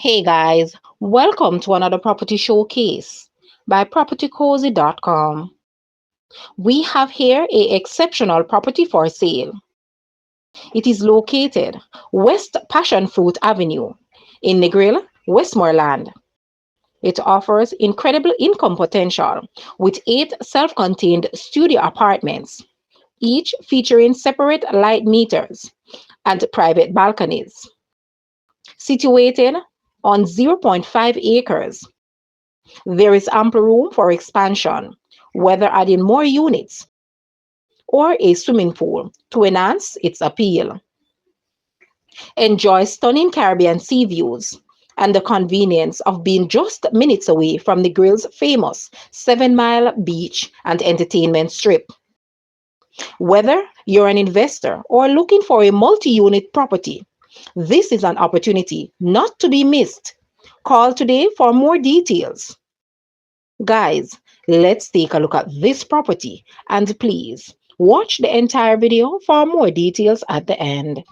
Hey guys, welcome to another property showcase by propertycozy.com. We have here a exceptional property for sale. It is located West Passion Fruit Avenue in Negril, Westmoreland. It offers incredible income potential with 8 self-contained studio apartments, each featuring separate light meters and private balconies. Situated on zero point 0.5 acres, there is ample room for expansion, whether adding more units or a swimming pool to enhance its appeal. Enjoy stunning Caribbean sea views and the convenience of being just minutes away from the Grill's famous 7 Mile beach and entertainment strip. Whether you're an investor or looking for a multi unit property, this is an opportunity not to be missed. Call today for more details. Guys, let's take a look at this property and please watch the entire video for more details at the end.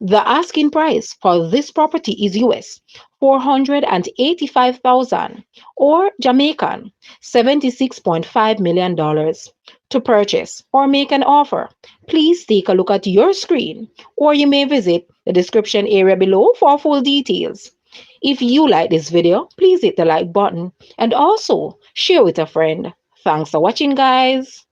The asking price for this property is US 485,000 or Jamaican $76.5 million. To purchase or make an offer, please take a look at your screen or you may visit the description area below for full details. If you like this video, please hit the like button and also share with a friend. Thanks for watching, guys.